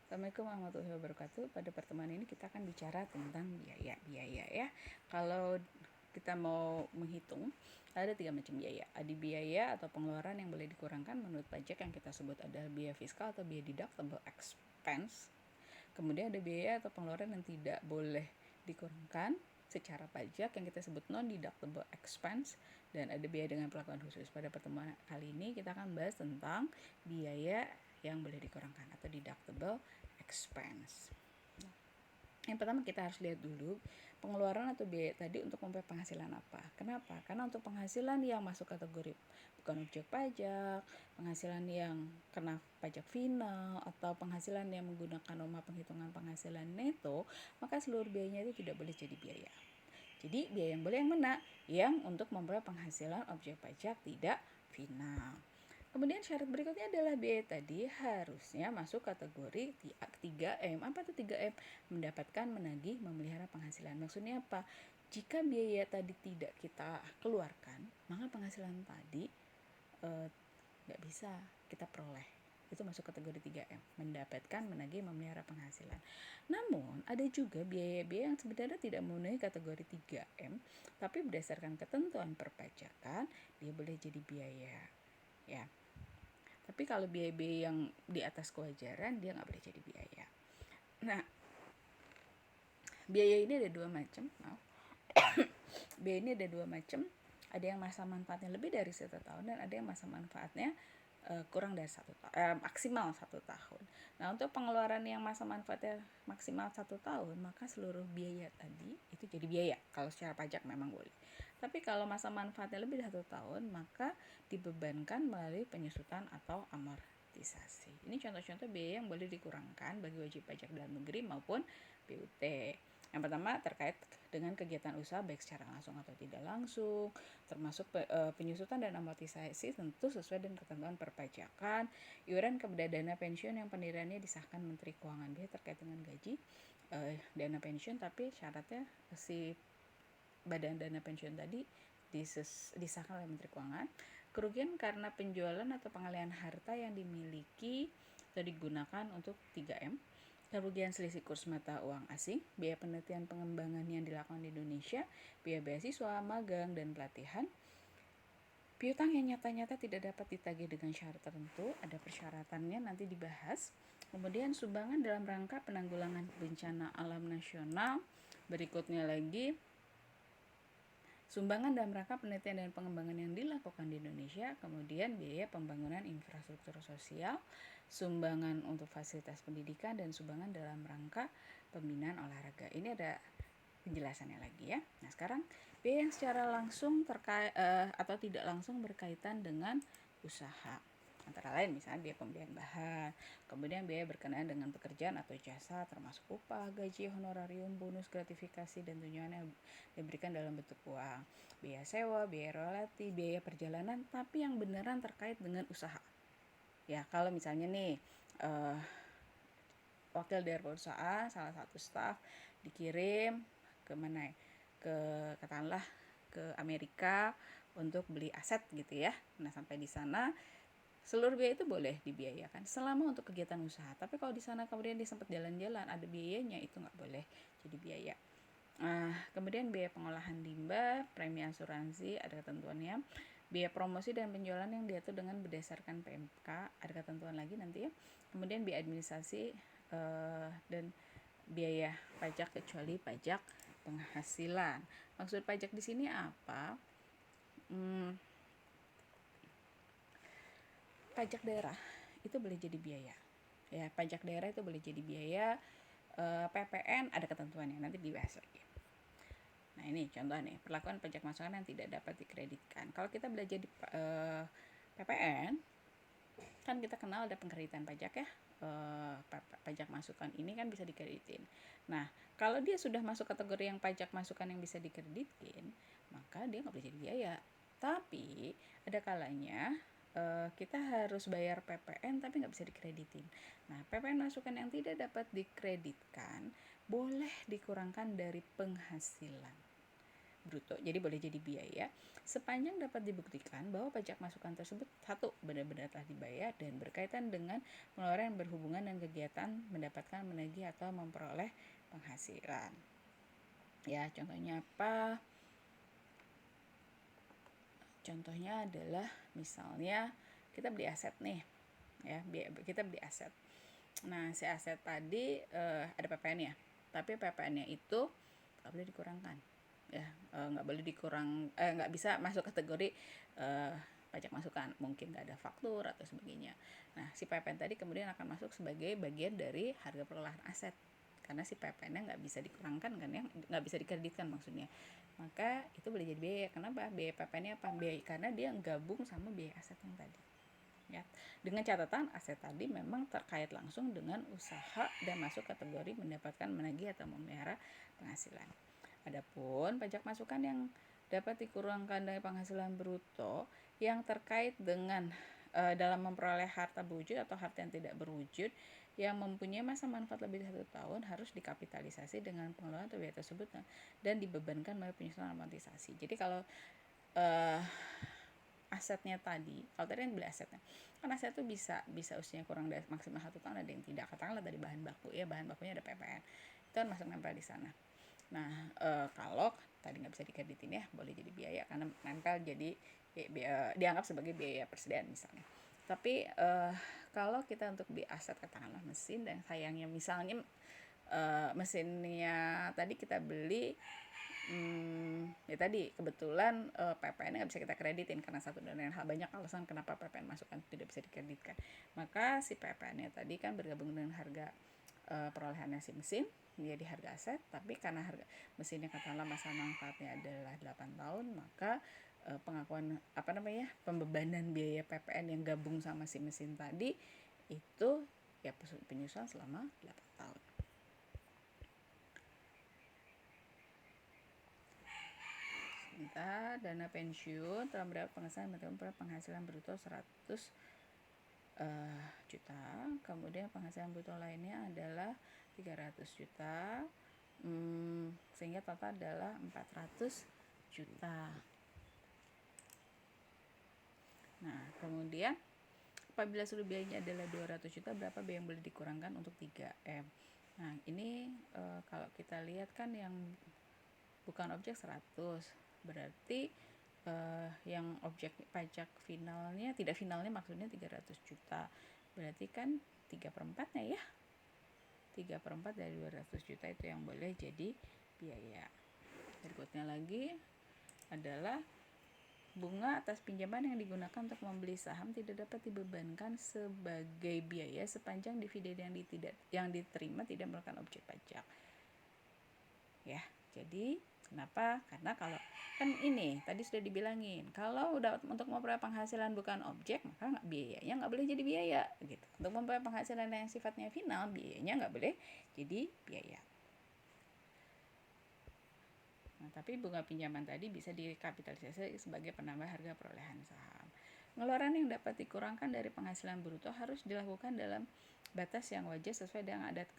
Assalamualaikum warahmatullahi wabarakatuh. Pada pertemuan ini kita akan bicara tentang biaya ya. Kalau kita mau menghitung, ada 3 macam biaya. Ada biaya atau pengeluaran yang boleh dikurangkan menurut pajak yang kita sebut adalah biaya fiskal atau biaya deductible expense. Kemudian ada biaya atau pengeluaran yang tidak boleh dikurangkan secara pajak yang kita sebut non-deductible expense, dan ada biaya dengan perlakuan khusus. Pada pertemuan kali ini kita akan bahas tentang biaya yang boleh dikurangkan atau deductible expense. Yang pertama kita harus lihat dulu pengeluaran atau biaya tadi untuk memperoleh penghasilan apa. Kenapa? Karena untuk penghasilan yang masuk kategori bukan objek pajak, penghasilan yang kena pajak final, atau penghasilan yang menggunakan norma penghitungan penghasilan neto, maka seluruh biayanya itu tidak boleh jadi biaya. Jadi biaya yang boleh yang mana? Yang untuk memperoleh penghasilan objek pajak tidak final. Kemudian syarat berikutnya adalah biaya tadi harusnya masuk kategori 3M. Apa itu 3M? Mendapatkan, menagih, memelihara penghasilan. Maksudnya apa? Jika biaya tadi tidak kita keluarkan, maka penghasilan tadi nggak bisa kita peroleh. Itu masuk kategori 3M, mendapatkan, menagih, memelihara penghasilan. Namun ada juga biaya-biaya yang sebenarnya tidak memenuhi kategori 3M, tapi berdasarkan ketentuan perpajakan dia boleh jadi biaya ya. Tapi kalau biaya-biaya yang di atas kewajaran dia nggak boleh jadi biaya. Nah, biaya ini ada dua macam. Biaya ini ada dua macam. Ada yang masa manfaatnya lebih dari 1 tahun dan ada yang masa manfaatnya kurang dari maksimal 1 tahun. Nah, untuk pengeluaran yang masa manfaatnya maksimal 1 tahun, maka seluruh biaya tadi itu jadi biaya. Kalau secara pajak memang boleh. Tapi kalau masa manfaatnya lebih dari 1 tahun, maka dibebankan melalui penyusutan atau amortisasi. Ini contoh-contoh biaya yang boleh dikurangkan bagi wajib pajak dalam negeri maupun PUT. Yang pertama terkait dengan kegiatan usaha baik secara langsung atau tidak langsung, termasuk penyusutan dan amortisasi tentu sesuai dengan ketentuan perpajakan, iuran kepada dana pensiun yang pendiriannya disahkan Menteri Keuangan. Dia terkait dengan gaji dana pensiun, tapi syaratnya si badan dana pensiun tadi disahkan oleh Menteri Keuangan. Kerugian karena penjualan atau pengalihan harta yang dimiliki atau digunakan untuk 3M. Kerugian selisih kurs mata uang asing, biaya penelitian pengembangan yang dilakukan di Indonesia, biaya beasiswa, magang, dan pelatihan. Piutang yang nyata-nyata tidak dapat ditagih dengan syarat tertentu, ada persyaratannya nanti dibahas. Kemudian sumbangan dalam rangka penanggulangan bencana alam nasional. Berikutnya lagi, sumbangan dalam rangka penelitian dan pengembangan yang dilakukan di Indonesia, kemudian biaya pembangunan infrastruktur sosial, sumbangan untuk fasilitas pendidikan, dan sumbangan dalam rangka pembinaan olahraga. Ini ada penjelasannya lagi ya. Nah, sekarang biaya yang secara langsung terkait atau tidak langsung berkaitan dengan usaha. Antara lain misalnya biaya pembelian bahan, kemudian biaya berkenaan dengan pekerjaan atau jasa termasuk upah, gaji, honorarium, bonus, gratifikasi, dan tunjangan yang diberikan dalam bentuk uang, biaya sewa, biaya royalti, biaya perjalanan, tapi yang beneran terkait dengan usaha. Ya, kalau misalnya nih wakil dari perusahaan, salah satu staf dikirim ke mana ya? Katakanlah ke Amerika untuk beli aset gitu ya. Nah, sampai di sana seluruh biaya itu boleh dibiayakan selama untuk kegiatan usaha. Tapi kalau di sana kemudian dia sempat jalan-jalan, ada biayanya, itu nggak boleh jadi biaya. Kemudian biaya pengolahan limbah, premi asuransi, ada ketentuannya. Biaya promosi dan penjualan yang diatur dengan berdasarkan PMK, ada ketentuan lagi nanti ya. Kemudian biaya administrasi dan biaya pajak kecuali pajak penghasilan. Maksud pajak di sini apa? Pajak daerah itu boleh jadi biaya. Ya, pajak daerah itu boleh jadi biaya. PPN ada ketentuannya, nanti dibahas lagi. Nah, ini contoh nih, perlakuan pajak masukan yang tidak dapat dikreditkan. Kalau kita belajar di PPN, kan kita kenal ada pengkreditan pajak ya. Pajak masukan ini kan bisa dikreditin. Nah, kalau dia sudah masuk kategori yang pajak masukan yang bisa dikreditin, maka dia nggak boleh jadi biaya. Tapi ada kalanya kita harus bayar PPN tapi nggak bisa dikreditin. Nah, PPN masukan yang tidak dapat dikreditkan boleh dikurangkan dari penghasilan. bruto, jadi boleh jadi biaya sepanjang dapat dibuktikan bahwa pajak masukan tersebut satu benar-benar telah dibayar dan berkaitan dengan pengeluaran yang berhubungan dengan kegiatan mendapatkan, menagih atau memperoleh penghasilan. Ya, contohnya apa? Contohnya adalah misalnya kita beli aset nih, ya, kita beli aset. Nah, si aset tadi ada PPN ya, tapi PPN-nya itu nggak boleh dikurangkan, ya, nggak bisa masuk kategori pajak masukan, mungkin nggak ada faktur atau sebagainya. Nah, si PPN tadi kemudian akan masuk sebagai bagian dari harga perolahan aset, karena si PPN-nya nggak bisa dikurangkan kan, ya, nggak bisa dikreditkan maksudnya. Maka itu boleh jadi biaya. Kenapa? Biaya PPN-nya apa? Biaya karena dia gabung sama biaya aset yang tadi. Ya, dengan catatan aset tadi memang terkait langsung dengan usaha dan masuk kategori mendapatkan, menagih atau memelihara penghasilan. Adapun pajak masukan yang dapat dikurangkan dari penghasilan bruto yang terkait dengan dalam memperoleh harta berwujud atau harta yang tidak berwujud yang mempunyai masa manfaat lebih dari 1 tahun harus dikapitalisasi dengan pengeluaran atau biaya tersebut dan dibebankan melalui penyusunan amortisasi. Jadi kalau asetnya tadi, kalau tadi yang beli asetnya, kan aset itu bisa usianya kurang dari maksimal 1 tahun, ada yang tidak. Katakanlah dari bahan baku, ya, bahan bakunya ada PPN, itu kan masuk nempel di sana. Nah, kalau tadi nggak bisa dikreditin, ya, boleh jadi biaya karena nempel, jadi dianggap sebagai biaya persediaan misalnya. Tapi kalau kita untuk beli aset, katakanlah mesin, dan sayangnya misalnya mesinnya tadi kita beli ya tadi kebetulan PPN nggak bisa kita kreditin karena satu dan lain hal, banyak alasan kenapa PPN masukan tidak bisa dikreditkan. Maka si PPN-nya tadi kan bergabung dengan harga perolehannya si mesin menjadi harga aset, tapi karena harga mesinnya katakanlah masa manfaatnya adalah 8 tahun, maka pengakuan pembebanan biaya PPN yang gabung sama si mesin tadi itu ya penyusuan selama 8 tahun. Dana pensiun telah mendapat penghasilan bruto 100 juta, kemudian penghasilan bruto lainnya adalah 300 juta, sehingga total adalah 400 juta. Nah, kemudian apabila seluruh biayanya adalah 200 juta, berapa biaya yang boleh dikurangkan untuk 3M? Nah, ini kalau kita lihat kan yang bukan objek 100, berarti yang objek pajak finalnya, tidak finalnya maksudnya 300 juta, berarti kan 3/4-nya, ya, 3/4 dari 200 juta itu yang boleh jadi biaya. Berikutnya lagi adalah bunga atas pinjaman yang digunakan untuk membeli saham tidak dapat dibebankan sebagai biaya sepanjang dividen yang diterima tidak merupakan objek pajak. Ya, jadi kenapa? Karena kalau kan ini tadi sudah dibilangin, kalau udah untuk memperoleh penghasilan bukan objek, maka biayanya nggak boleh jadi biaya gitu. Untuk memperoleh penghasilan yang sifatnya final, biayanya nggak boleh jadi biaya. Nah, tapi bunga pinjaman tadi bisa dikapitalisasi sebagai penambah harga perolehan saham. Pengeluaran yang dapat dikurangkan dari penghasilan bruto harus dilakukan dalam batas yang wajar sesuai dengan adat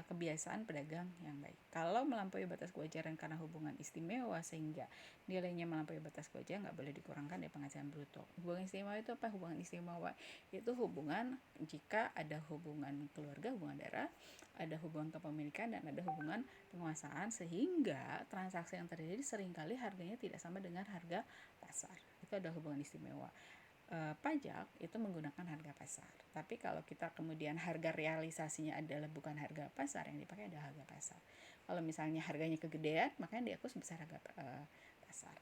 kebiasaan pedagang yang baik. Kalau melampaui batas kewajaran karena hubungan istimewa sehingga nilainya melampaui batas kewajaran, nggak boleh dikurangkan dari penghasilan bruto. Hubungan istimewa itu apa? Hubungan istimewa itu hubungan jika ada hubungan keluarga, hubungan darah, ada hubungan kepemilikan, dan ada hubungan penguasaan, sehingga transaksi yang terjadi seringkali harganya tidak sama dengan harga pasar. Itu ada hubungan istimewa. Pajak itu menggunakan harga pasar, tapi kalau kita kemudian harga realisasinya adalah bukan harga pasar, yang dipakai adalah harga pasar. Kalau misalnya harganya kegedean, makanya diaku sebesar harga pasar.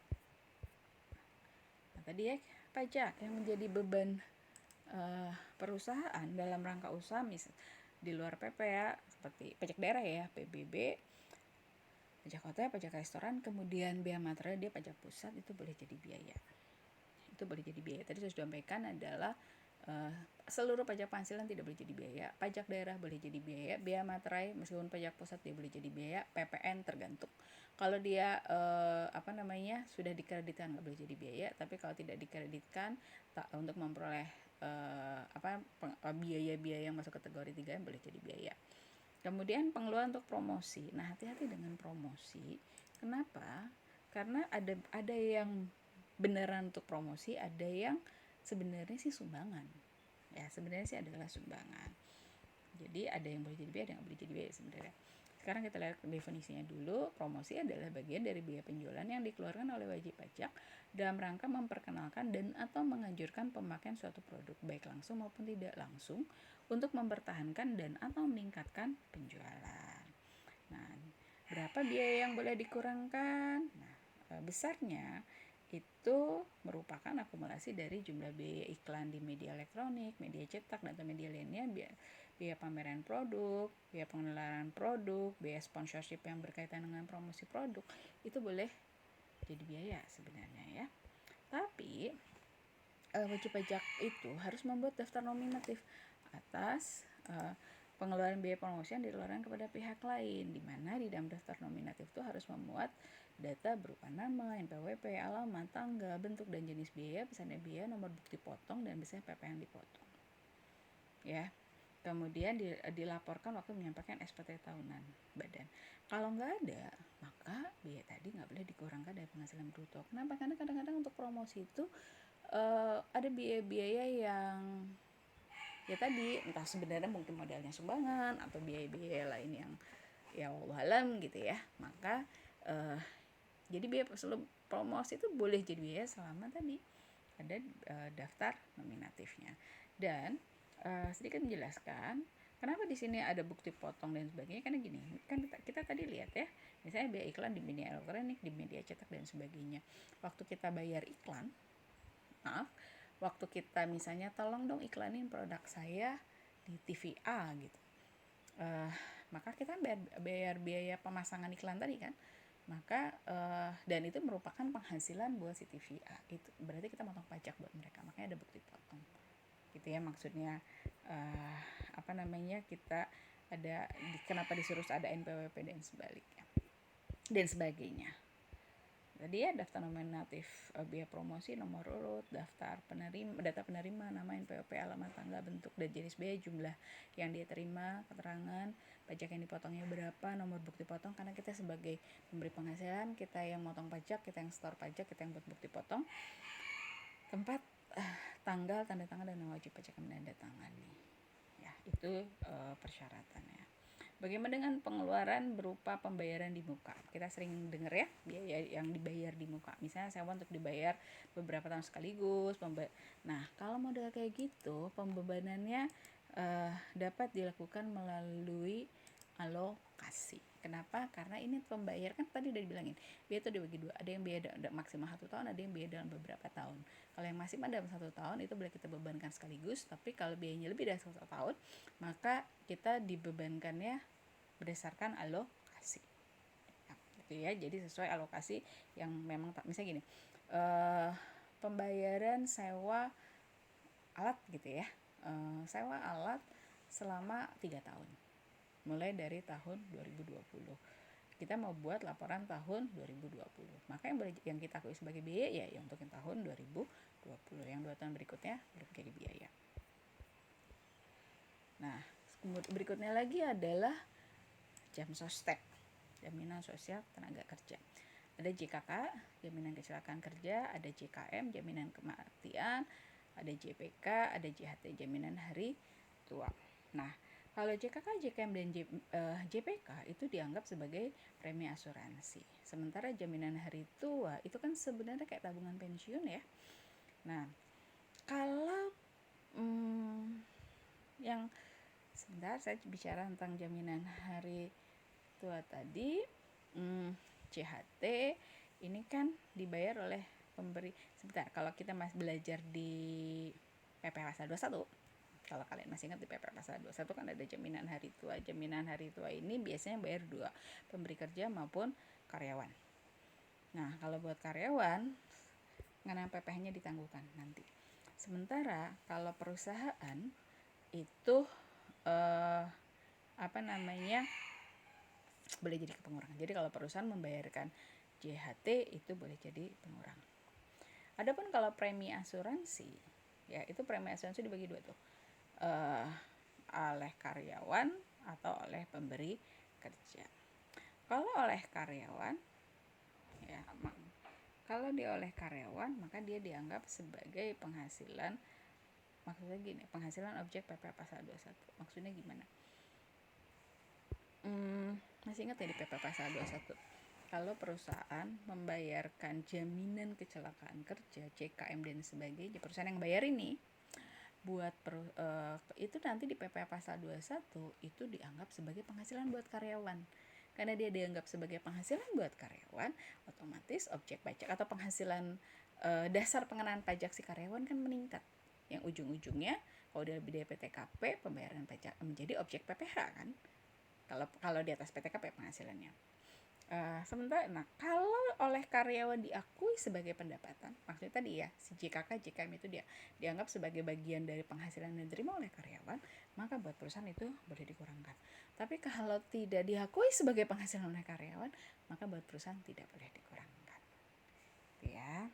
Nah, tadi ya, pajak yang menjadi beban perusahaan dalam rangka usaha di luar PP, ya, seperti pajak daerah, ya, PBB, pajak hotel, pajak restoran, kemudian biaya material, dia pajak pusat, itu boleh jadi biaya. Itu boleh jadi biaya. Tadi saya sudah sampaikan adalah seluruh pajak penghasilan tidak boleh jadi biaya. Pajak daerah boleh jadi biaya, biaya materai meskipun pajak pusat dia boleh jadi biaya, PPN tergantung. Kalau dia sudah dikreditkan nggak boleh jadi biaya, tapi kalau tidak dikreditkan untuk memperoleh biaya-biaya yang masuk kategori 3 boleh jadi biaya. Kemudian pengeluaran untuk promosi. Nah, hati-hati dengan promosi. Kenapa? Karena ada yang beneran untuk promosi, ada yang sebenarnya sih sumbangan. Ya, sebenarnya sih adalah sumbangan. Jadi ada yang boleh jadi biaya, ada yang boleh jadi biaya sebenarnya. Sekarang kita lihat definisinya dulu. Promosi adalah bagian dari biaya penjualan yang dikeluarkan oleh wajib pajak dalam rangka memperkenalkan dan atau menganjurkan pemakaian suatu produk, baik langsung maupun tidak langsung, untuk mempertahankan dan atau meningkatkan penjualan. Nah, berapa biaya yang boleh dikurangkan? Nah, besarnya itu merupakan akumulasi dari jumlah biaya iklan di media elektronik, media cetak, dan media lainnya, biaya pameran produk, biaya pengenalan produk, biaya sponsorship yang berkaitan dengan promosi produk, itu boleh jadi biaya sebenarnya ya. Tapi wajib pajak itu harus membuat daftar nominatif atas pengeluaran biaya promosi yang dikeluarkan kepada pihak lain, di mana di dalam daftar nominatif itu harus memuat data berupa nama, NPWP, alamat, tanggal, bentuk dan jenis biaya, pesannya biaya, nomor bukti potong, dan biasanya PP yang dipotong. Ya, kemudian dilaporkan waktu menyampaikan SPT tahunan badan. Kalau nggak ada, maka biaya tadi nggak boleh dikurangkan dari penghasilan bruto. Kenapa? Karena kadang-kadang untuk promosi itu ada biaya-biaya yang ya tadi entah sebenarnya mungkin modalnya sumbangan atau biaya-biaya lain yang ya wallahualam gitu ya. Maka jadi biaya promosi itu boleh jadi biaya selama tadi ada daftar nominatifnya. Dan sedikit menjelaskan kenapa di sini ada bukti potong dan sebagainya, karena gini, kan kita tadi lihat ya, misalnya biaya iklan di media elektronik, di media cetak dan sebagainya. Waktu kita bayar iklan, waktu kita misalnya tolong dong iklanin produk saya di TV A gitu, maka kita bayar biaya pemasangan iklan tadi kan, maka dan itu merupakan penghasilan buat si TV A, itu berarti kita potong pajak buat mereka, makanya ada bukti potong gitu ya. Maksudnya kita ada kenapa disuruh ada NPWP dan sebaliknya dan sebagainya. Tadi ya daftar nominatif, biaya promosi, nomor urut, daftar penerima, data penerima, nama, NPWP, alamat, tanggal, bentuk dan jenis biaya, jumlah yang dia terima, keterangan pajak yang dipotongnya berapa, nomor bukti potong, karena kita sebagai pemberi penghasilan, kita yang motong pajak, kita yang store pajak, kita yang buat bukti potong, tempat, tanggal, tanda tangan, dan wajib pajak yang menandatangani. Ya, itu persyaratannya. Bagaimana dengan pengeluaran berupa pembayaran di muka? Kita sering dengar ya, biaya yang dibayar di muka. Misalnya sewa untuk dibayar beberapa tahun sekaligus. Nah, kalau model kayak gitu, pembebanannya dapat dilakukan melalui alokasi. Kenapa? Karena ini pembayar kan tadi udah dibilangin, biaya itu dibagi dua. Ada yang biaya maksimal 1 tahun, ada yang biaya dalam beberapa tahun. Kalau yang maksimal dalam 1 tahun itu boleh kita bebankan sekaligus, tapi kalau biayanya lebih dari 1 tahun, maka kita dibebankannya berdasarkan alokasi. Ya, gitu ya. Jadi sesuai alokasi yang memang misalnya gini, pembayaran sewa alat gitu ya, sewa alat selama 3 tahun, mulai dari tahun 2020. Kita mau buat laporan tahun 2020, maka yang kita akui sebagai biaya ya untuk yang tahun 2020, yang 2 tahun berikutnya belum jadi biaya. Nah, berikutnya lagi adalah jam sostek, jaminan sosial tenaga kerja. Ada JKK, jaminan kecelakaan kerja, ada JKM, jaminan kematian, ada JPK, ada JHT, jaminan hari tua. Nah, kalau JKK, JKM, dan JPK itu dianggap sebagai premi asuransi. Sementara jaminan hari tua itu kan sebenarnya kayak tabungan pensiun ya. Nah, kalau yang sebentar saya bicara tentang jaminan hari tua tadi, CHT ini kan dibayar oleh pemberi. Sebentar, kalau kita masih belajar di PP Pasal 21, kalau kalian masih ingat di PP Pasal 21 kan ada jaminan hari tua. Jaminan hari tua ini biasanya bayar dua, pemberi kerja maupun karyawan. Nah, kalau buat karyawan, mengenai PPh-nya ditangguhkan nanti. Sementara kalau perusahaan itu boleh jadi pengurangan. Jadi kalau perusahaan membayarkan JHT itu boleh jadi pengurang. Adapun kalau premi asuransi, ya itu premi asuransi dibagi dua tuh, oleh karyawan atau oleh pemberi kerja. Kalau oleh karyawan, ya Kalau dia oleh karyawan, maka dia dianggap sebagai penghasilan. Maksudnya gini, penghasilan objek PP Pasal 21. Maksudnya gimana? Masih ingat ya di PP Pasal 21? Kalau perusahaan membayarkan jaminan kecelakaan kerja, CKM dan sebagainya, perusahaan yang bayar ini buat itu nanti di PP Pasal 21 itu dianggap sebagai penghasilan buat karyawan. Karena dia dianggap sebagai penghasilan buat karyawan, otomatis objek pajak atau penghasilan dasar pengenaan pajak si karyawan kan meningkat. Yang ujung-ujungnya kalau dia lebih dari PTKP, pembayaran pajak menjadi objek PPh kan. Kalau di atas PTKP penghasilannya. Sementara, kalau oleh karyawan diakui sebagai pendapatan, maksudnya tadi ya, si JKK, JKM itu dia dianggap sebagai bagian dari penghasilan yang diterima oleh karyawan, maka buat perusahaan itu boleh dikurangkan. Tapi kalau tidak diakui sebagai penghasilan oleh karyawan, maka buat perusahaan tidak boleh dikurangkan. Ya.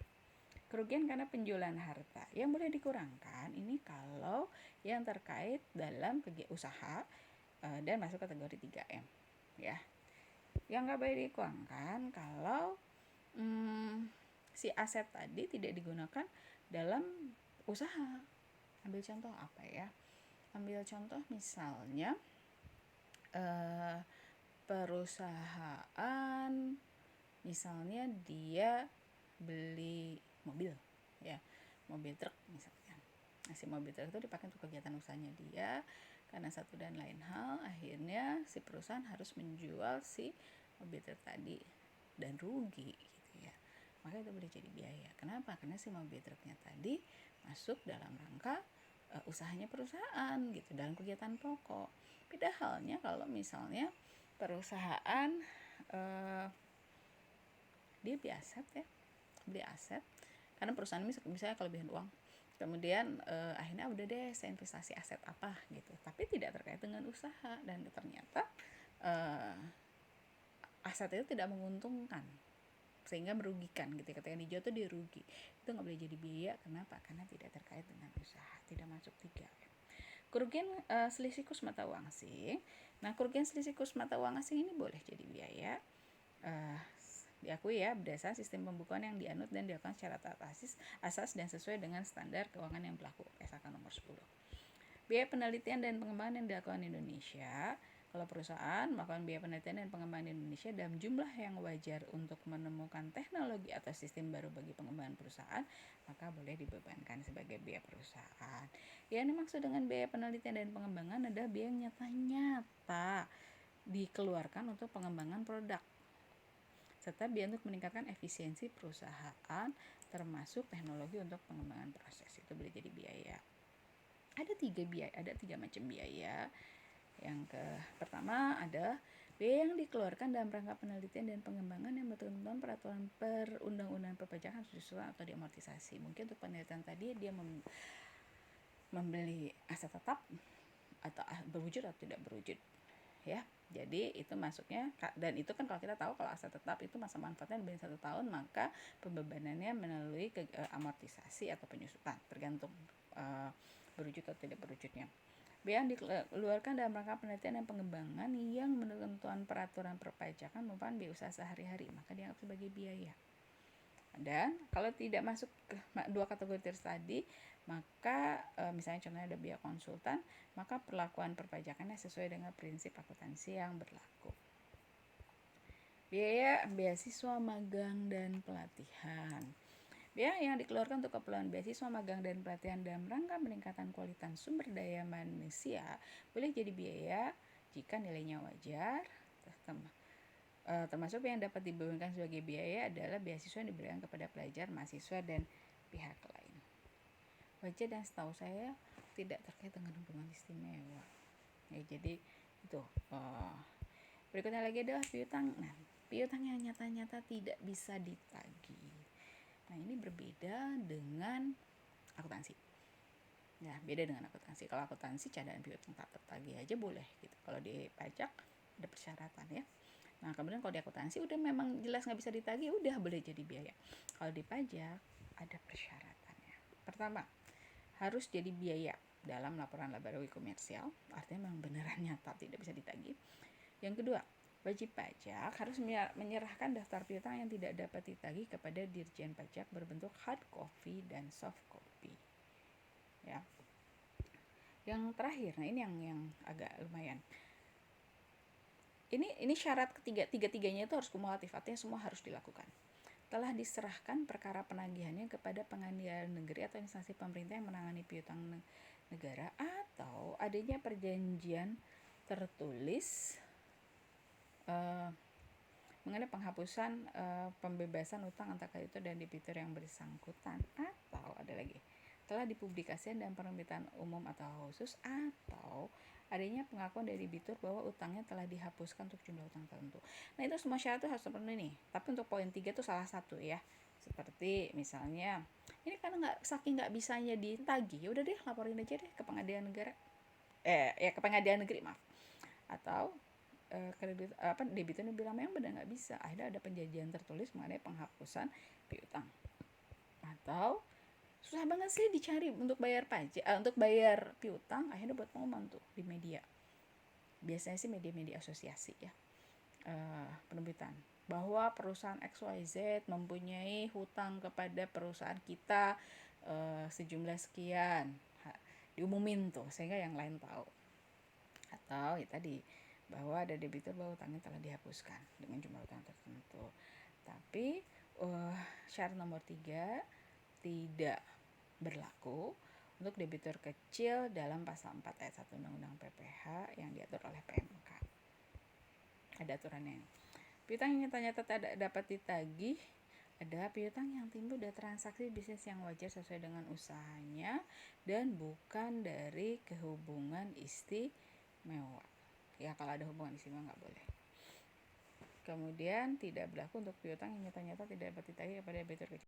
Kerugian karena penjualan harta yang boleh dikurangkan ini kalau yang terkait dalam usaha dan masuk kategori 3M. Ya. Yang nggak boleh dikurangkan kalau si aset tadi tidak digunakan dalam usaha. Ambil contoh apa ya? Ambil contoh misalnya perusahaan, misalnya dia beli mobil, ya, mobil truk misalnya. Si mobil truk itu dipakai untuk kegiatan usahanya dia. Karena satu dan lain hal, akhirnya si perusahaan harus menjual si mobil truk tadi dan rugi gitu ya. Maka itu boleh jadi biaya. Kenapa? Karena si mobil truknya tadi masuk dalam rangka usahanya perusahaan gitu, dalam kegiatan pokok. Beda halnya kalau misalnya perusahaan dia beli aset karena perusahaan ini misalnya kelebihan uang, kemudian akhirnya udah deh saya investasi aset apa gitu, tapi tidak terkait dengan usaha dan ternyata aset itu tidak menguntungkan sehingga merugikan gitu. Ketika dijual tuh dia rugi, itu nggak boleh jadi biaya. Kenapa? Karena tidak terkait dengan usaha, tidak masuk 3. Kerugian selisih kurs mata uang asing. Nah, kerugian selisih kurs mata uang asing ini boleh jadi biaya diakui ya berdasar sistem pembukuan yang dianut dan dilakukan secara taat asas dan sesuai dengan standar keuangan yang berlaku, SK nomor 10. Biaya penelitian dan pengembangan yang dilakukan di Indonesia. Kalau perusahaan melakukan biaya penelitian dan pengembangan di Indonesia dalam jumlah yang wajar untuk menemukan teknologi atau sistem baru bagi pengembangan perusahaan, maka boleh dibebankan sebagai biaya perusahaan. Yang dimaksud dengan biaya penelitian dan pengembangan adalah biaya yang nyata-nyata dikeluarkan untuk pengembangan produk, serta biaya untuk meningkatkan efisiensi perusahaan, termasuk teknologi untuk pengembangan proses. Itu boleh jadi biaya. Ada 3 macam biaya. Yang pertama ada biaya yang dikeluarkan dalam rangka penelitian dan pengembangan yang bertentuan peraturan perundang-undangan perpajakan susulan atau diamortisasi. Mungkin untuk penelitian tadi dia membeli aset tetap atau berwujud atau tidak berwujud, ya. Jadi itu masuknya, dan itu kan kalau kita tahu kalau aset tetap itu masa manfaatnya lebih dari 1 tahun, maka pembebanannya melalui amortisasi atau penyusutan, tergantung berwujud atau tidak berwujudnya. Biaya yang dikeluarkan dalam rangka penelitian dan pengembangan yang menurut ketentuan peraturan perpajakan merupakan biaya usaha sehari-hari, maka dianggap sebagai biaya. Dan kalau tidak masuk ke 2 kategori tadi, maka misalnya contohnya ada biaya konsultan, maka perlakuan perpajakannya sesuai dengan prinsip akuntansi yang berlaku. Biaya beasiswa magang dan pelatihan. Biaya yang dikeluarkan untuk keperluan beasiswa magang dan pelatihan dalam rangka peningkatan kualitas sumber daya manusia boleh jadi biaya jika nilainya wajar. Termasuk yang dapat dibebankan sebagai biaya adalah beasiswa yang diberikan kepada pelajar, mahasiswa, dan pihak lain. Wajar dan setahu saya tidak terkait dengan hubungan istimewa. Ya, jadi itu. Berikutnya lagi adalah piutang. Nah, piutang yang nyata-nyata tidak bisa ditagih. Nah, ini berbeda dengan akuntansi. Ya, beda dengan akuntansi. Kalau akuntansi cadangan piutang tak tertagih aja boleh gitu. Kalau di pajak ada persyaratan ya. Nah, kemudian kalau di akuntansi udah memang jelas nggak bisa ditagih, udah boleh jadi biaya. Kalau di pajak ada persyaratannya. Pertama, harus jadi biaya dalam laporan laba rugi komersial, artinya memang beneran nyata tidak bisa ditagih. Yang kedua, wajib pajak harus menyerahkan daftar piutang yang tidak dapat ditagih kepada Dirjen Pajak berbentuk hard copy dan soft copy. Ya. Yang terakhir, nah ini yang agak lumayan. Ini syarat tiga-tiganya itu harus kumulatif, artinya semua harus dilakukan. Telah diserahkan perkara penagihannya kepada pengadilan negeri atau instansi pemerintah yang menangani piutang negara, atau adanya perjanjian tertulis mengenai penghapusan pembebasan utang antara kreditur dan debitur yang bersangkutan, atau ada lagi telah dipublikasikan dalam permintaan umum atau khusus, atau adanya pengakuan dari debitur bahwa utangnya telah dihapuskan untuk jumlah utang tertentu. Nah, itu semua syarat itu harus seperti ini. Tapi untuk poin 3 itu salah satu ya. Seperti misalnya, ini karena saking nggak bisanya ditagih, ya udah deh laporin aja deh ke pengadilan negara. Ke pengadilan negeri, maaf. Atau debiturnya bilang memang benar nggak bisa. Akhirnya ada perjanjian tertulis mengenai penghapusan piutang. Atau susah banget sih dicari untuk bayar pajak, untuk bayar piutang, akhirnya buat pengumuman tuh di media. Biasanya sih media-media asosiasi ya, penerbitan bahwa perusahaan XYZ mempunyai hutang kepada perusahaan kita sejumlah sekian, diumumin tuh sehingga yang lain tahu. Atau ya tadi bahwa ada debitur bahwa utangnya telah dihapuskan dengan jumlah utang tertentu. Tapi syarat nomor 3 tidak berlaku untuk debitur kecil dalam pasal 4 ayat 1 Undang-Undang PPH yang diatur oleh PMK. Ada aturannya. Piutang yang nyata-nyata tidak dapat ditagih adalah piutang yang timbul dari transaksi bisnis yang wajar sesuai dengan usahanya dan bukan dari kehubungan istimewa. Ya, kalau ada hubungan istimewa nggak boleh. Kemudian tidak berlaku untuk piutang yang nyata-nyata tidak dapat ditagih kepada debitur kecil.